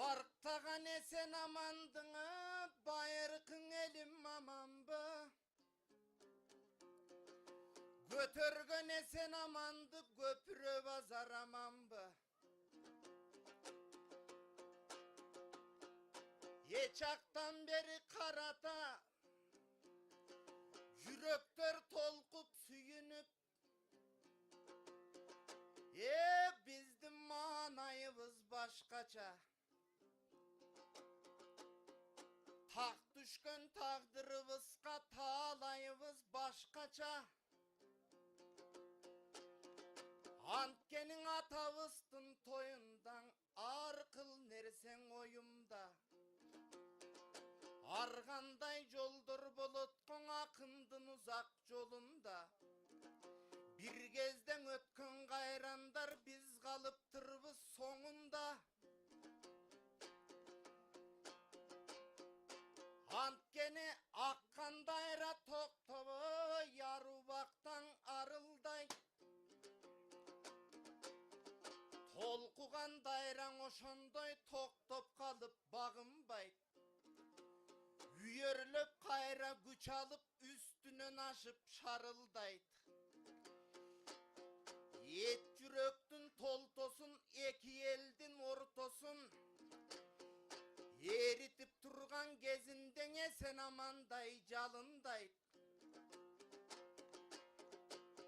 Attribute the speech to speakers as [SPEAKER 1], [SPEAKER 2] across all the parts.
[SPEAKER 1] Barktаған esen amandыңı, байырқың елім аманбы. Götörgön esen amandı, göpürö bazar amanbı. Yeçaktan beri karata, yürekler tolkup süyünüp. Bizdim manayımız başkaça. Tak düşkön taqdırımızga talayımız başkaça. Antkenin atavыстın toyundan arqıl nersen oyumda. Arganday joldur bulutkun akındın uzak jolunda. Bir kezden ötkön gayrandar biz kalıptırбыз soňunda. Antkeni akkan dayra toktobu yarubaktan arılday. Tolkugan dayran oşondoy toktop kalıp bağınbay. Üyörlüp kayra güç alıp üstünün aşıp şarıldaydı. Et yürektün toltosun eki eldin ortosun. Eritip turgan gezinden esen amanday jalındaydı.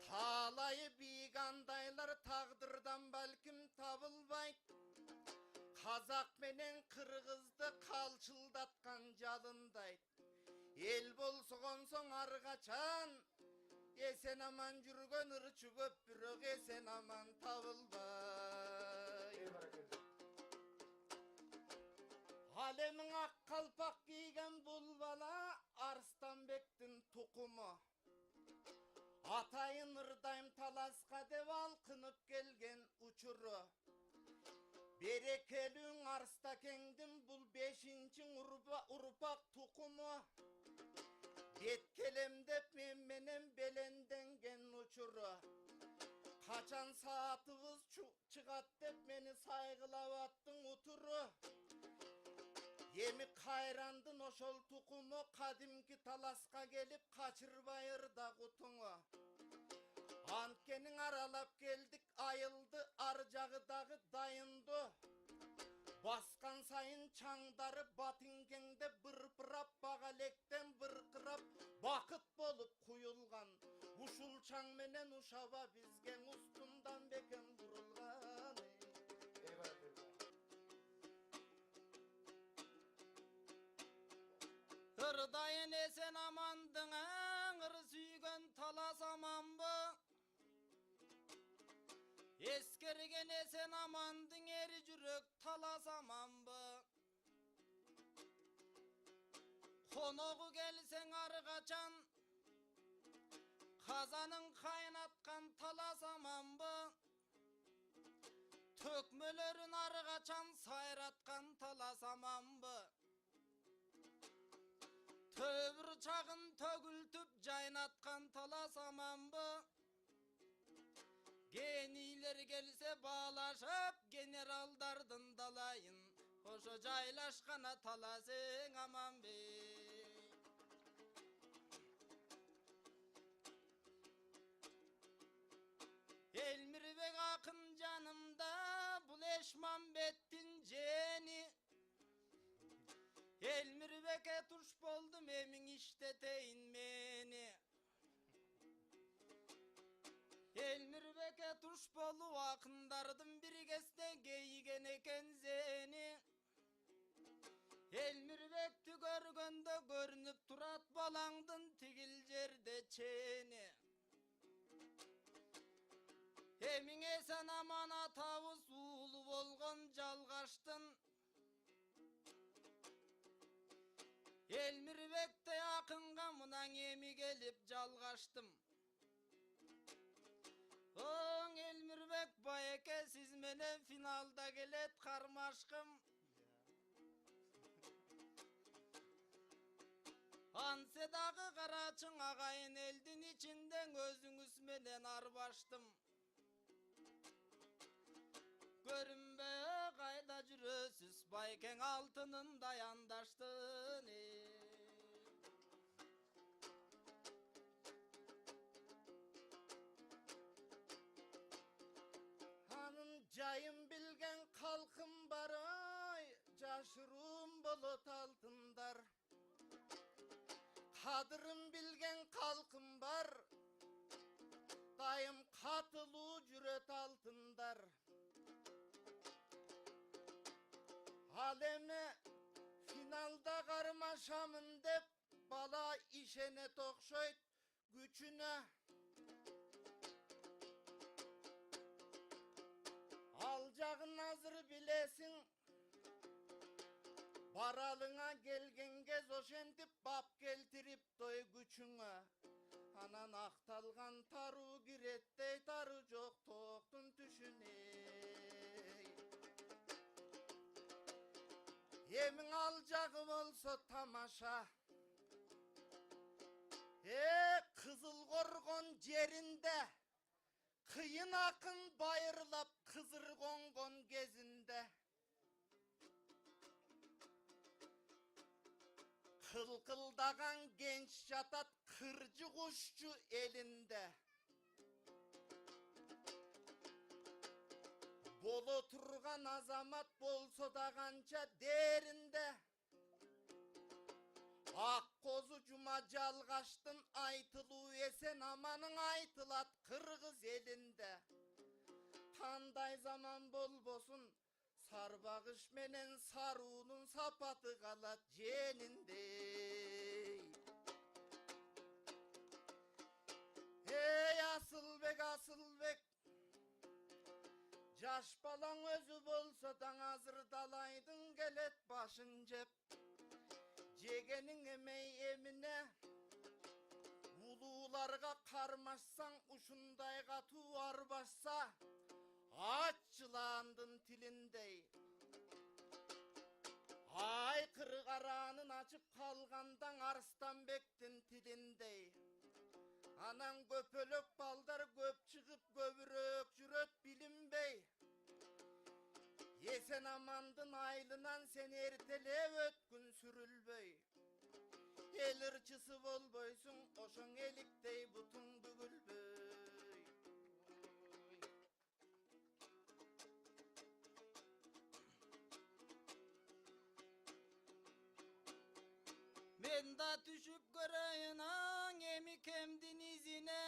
[SPEAKER 1] Talayı bigandaylar tağdırdan balkim tabılbaydı. Kazak menen kırgızdı kalçıldatkan jalındaydı. El bolsugon soň argaçan, esen aman jürgön ırçı köpürök esen aman tabılbay. Alemin ak kalpak giygen bul bala Arslanbektin tukumu. Atayın ırdayım talaska dep alkınıp gelgen uçuru. Berekelüň Arstakengdin bul 5-nji urpak tukumu. Detkelem dep men menen belendengen uçuru. Kaçan saatыбыз çıgat dep meni saygılap attın uturu. Yemi kayrandın oşol tukumu kadimki talaska gelip kaçırbayırda kutuňu. Antkenin aralap geldik ayıldı arjagıdağı dayındı. Baskan sayın çаңdары batingengde bırpırap bagalekten bırkırap bakıt bolup kuyulgan. Uşul çaң menen uşaba bizgen ustundan beken vurulgan. Hırdayın esen amandıňa, ır süýgen talas amanby. Eskergen esen amandyň eri jürek talas amanby. Konogu gelseň argaçan, kazanyň kaynatkan talas amanby. Tökmelerin argaçan sayratkan talas amanby. Töbür çağın tögültüp jaynatkan talas amanby. Geniler gelse bağlaşıp generaldardın dalayın. Hoşo jaylaşkana talasyň amanby. Elmirbek akın canımda bul Eşmambettin jeni. Elmirbek'e tuş boldum emin işteteyin meni. Elmirbek'e tuş bolup akındardım bir keste geygen eken seni. Elmirbek'ti görgönde görünüp turat balaňdın tigil jerde çeni. Emin esen aman atawız ulu bolgon jalgaştın. Elmirbek'te yakınga munan emi gelip jalgaştım. Oň Elmirbek bayeke siz menen finalda gelet karmaşkım. Ansedağı karaçın agayın eldin içinden özüňüz menen arbaştım. Görünbe kayda jürek
[SPEAKER 2] жүрөсүз байкең алтынын даяндаштын
[SPEAKER 1] Анын жайын билген халкым бар ай, жашыруун болот алтындар. Кадырын билген халкым бар, дайым катылуу жүрөт алтындар. Ал эми финалда кармашамын деп бала ишенет окшойт күчүнө. Ал жагын азыр билесиң, баралыңа келген кез ошентип бап келтирип той күчүңө. Анан акталган таруу кирет дей тары жок токтун түшүнө. Эмиң ал жагы болсо тамаша. Кызыл коргон жеринде кыйын акын байырлап кызыр конгон кезинде. Кылкылдаган генч жатат кыржы кушчу элинде. Боло турган азамат болсо да канча деринде. Ак козу жума жалгаштын айтылуу эсен аманың айтылат кыргыз элинде. Кандай заман болбосун, сарбагыш менен саруунун сапаты калат жениндей. Эй Асылбек, Асылбек, жаш балаң өзү болсо таң азыр далайдын келет башын жеп. Жегениң эмей эмине, улууларга кармашсаң ушундай катуу арбашса, ач жылаандын тилиндей. Ай кыргаранын ачып калгандаң Арстанбектин тилиндей. Анан көпөлөк балдар көп чыгып көбүрөөк жүрөт билинбей. Эсен амандын айлынан сен эртелеп өткүн сүрүлбөй. Эл ырчысы болбойсуң, ошоң эликтей бутуң бүгүлбөй.
[SPEAKER 2] Мен да түшүп көрөйүн аң эми кемдин изине.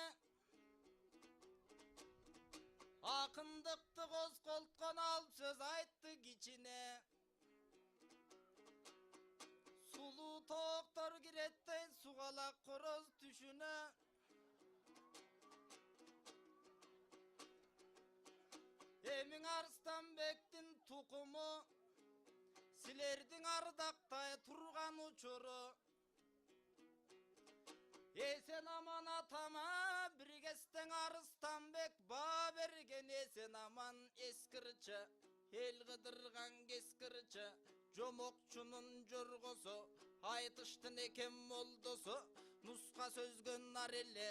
[SPEAKER 2] Акындыкты козголткон алып сөз айтты кичине. Сулуу тооктор киреттей сугалак короз түшүнө. Эмиң Арстанбектин тукуму, силердин ардактай турган учуру. Эсен аман атама биргестен Арстанбек баа берген эсен аман эскирче. Эл кыдырган кескирче, жомокчунун жоргосу, айтыштын экен молдосу. Нуска сөзгөн нар эле,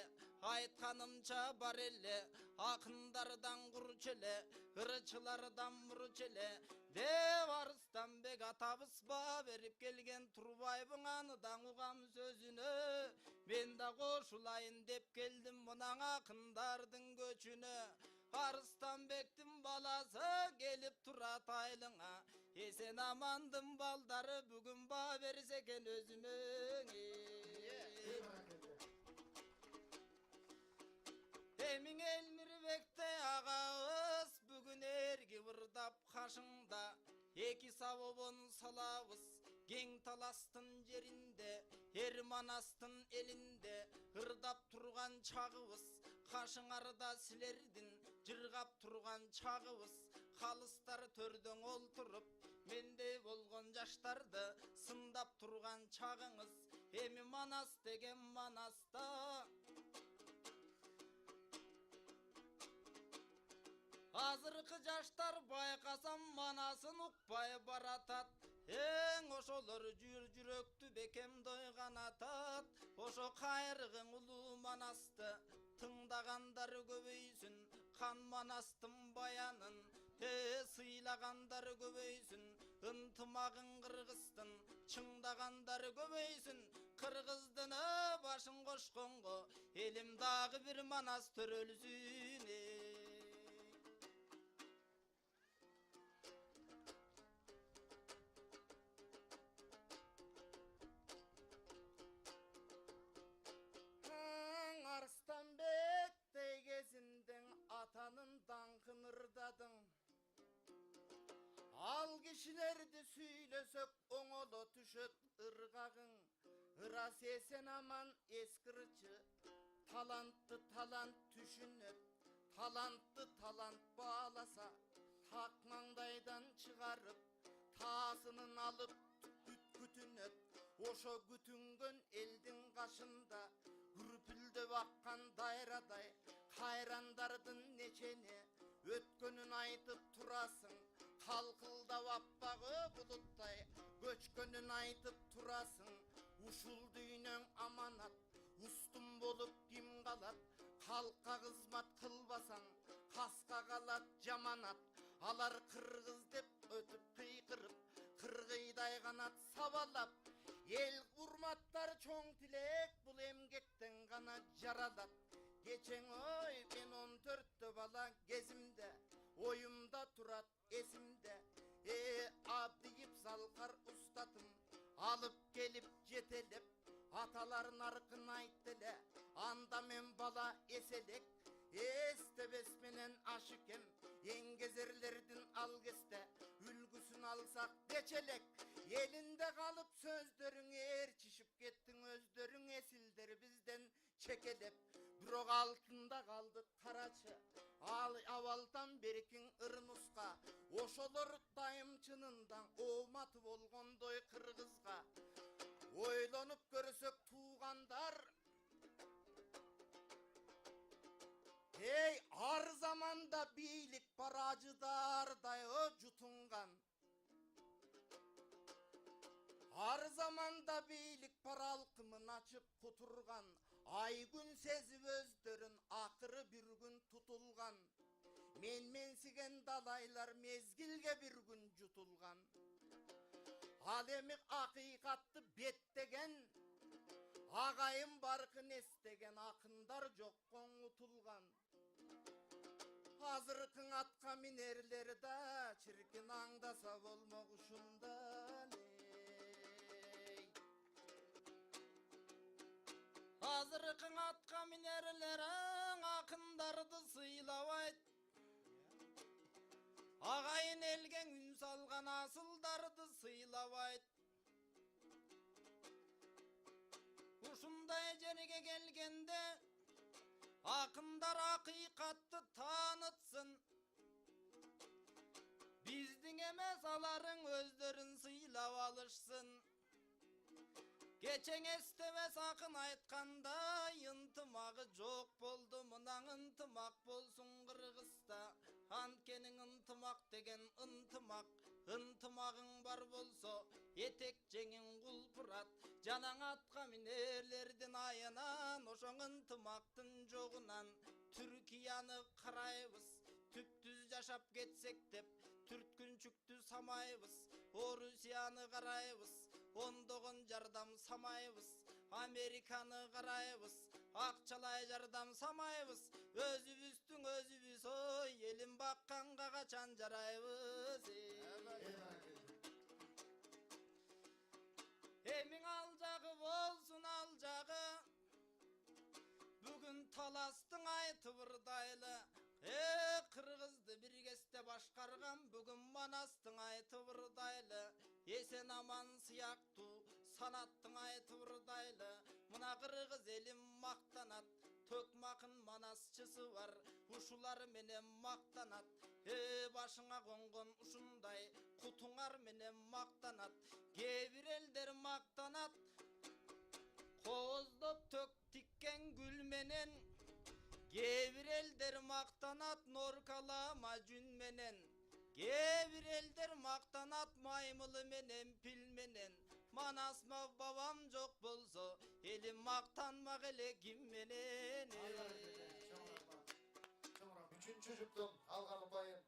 [SPEAKER 2] айтканымча бар эле. Акындардан курч эле, ырчылардан мурч эле. Деп Арстанбек атабыз баа берип келген Турбайбың аныдан угам сөзүнө. Мен да кошулайын деп келдим мынан акындардын көчүнө. Арстанбектин баласы келип турат айлыңа. Эсен амандын балдары бүгүн баа берсе экен өзүнө. Эмиң Элмирбектей агабыз бүгүн эрги ырдап кашыңда. Эки сабобон салабыз кең таластын жеринде. Эрманастын элинде ырдап турган чагыбыз. Кашыңарда силердин жыргап турган чагыбыз. Калыстар төрдөң олтуруп мендей болгон жаштарды сындап турган чагыңыз. Эми Манас деген Манаста азыркы жаштар байкасам Манасын укпай баратат. Эң ошолор жүрөктү бекем дойган атат. Ошо кайрыгың улуу Манасты тыңдагандар көбөйсүн. Кан Манастын баянын сыйла чыңдағандар көбейсін, ынтымағың қырғызстын, чыңдағандар көбейсін, қырғыздың башын қошқонго, елім дағы бір манас төрөлсүн.
[SPEAKER 1] Арыстанбек дегезинден атанын даңқын ырдадың. Ал кишилерди сүйлөсөк оңоло түшөт ыргагың. Ырас эсен аман эскирчи, талантты талант түшүнөт. Талантты талант бааласа, так маңдайдан чыгарып, таасынын алып күтүнөт. Ошо күтүнгөн элдин кашында үрпүлдөп аккан дайрадай кайрандардын нечени өткөнүн айтып турасың. Калкылдап аппагы булуттай көчкөнүн айтып турасың. Ушул дүйнөң аманат, устун болуп ким калат? Халкка кызмат кылбасаң каска калат жаманат. Алар кыргыз деп өтүп кыйкырып, кыргыйдай канат сабалап, эл урматтар чоң тилек, бул эмгектен гана жаралат. Кечең ой мен 14 бала кезимде, оюмда турат эсимде. Абдиип Залкар устатым алып келип жетелеп, аталар наркын айтты эле, анда мен бала эселек. Эстебес менен ашыкем, эңгезерлердин ал кесте, үлгүсүн алсак дечелек. Елінде қалып сөздерің ерчишіп кеттің, өздерің есілдер бізден чекелеп. Бирок алтында қалды қарачы, ал авалдан беркин ырнуска. Ошолор дайым чынындан ооматы болгондой кыргызга. Ойлонуп көрсөк туугандар, эй, ар заманда бийлик баражыдардай жутунган. Ар заманда бийлик пара алкымын ачып кутурган. Ай күн сезип өздөрүн акыры бир күн тутулган. Менсиген далайлар мезгилге бир күн жутулган. Ал эми акыйкатты беттеген, агайым баркын эстеген акындар жокко утулган. Азыркың атка минерлер да чиркин аңдаса болмок ушундан.
[SPEAKER 2] Азыркың атка минерлериң акындарды сыйлабайт. Агайын элге үн салган асылдарды сыйлабайт. Ушундай жерге келгенде акындар акыйкатты таанытсын. Биздин эмес аларың өздөрүн сыйлап алышсын. Кечең эстебес акын айткандай, ынтымагы жок болду, мынан ынтымак болсун Кыргызда. Анткени ынтымак деген ынтымак, ынтымагың бар болсо, этек жеңиң кулпурат. Жанаң атка минерлердин айынан, ошоң ынтымактын жогунан. Түркияны карайбыз, түптүз жашап кетсек деп, түрткүнчүктү самайбыз. Орусияны карайбыз, ондогон жардам самайбыз. Американы карайбыз, акчалай жардам самайбыз. Өзүбүздүн өзүбүз, ой, элин бакканга качан жарайбыз. Эмиң ал жагы болсун ал жагы, бүгүн таластың айты ырдайлы. Кыргызды бир кесте башкарган, бүгүн Манастың айты ырдайлы. Эсен аман сыяктуу санаттың айты ырдайлы. Мына кыргыз элим мактанат, төкмакын манасчысы бар, ушулар менен мактанат. Башыңа конгон ушундай кутуңар менен мактанат. Кээ бир элдер мактанат, кооздоп төк тиккен гүл менен. Кээ бир элдер мактанат, норкалама жүн менен. Кээ бир элдер мактанат, маймылы менен, пил менен. Манасма бабам жок болсо, элим мактанмак эле ким менен.
[SPEAKER 3] Üçüncü çocuktum, algan bayım.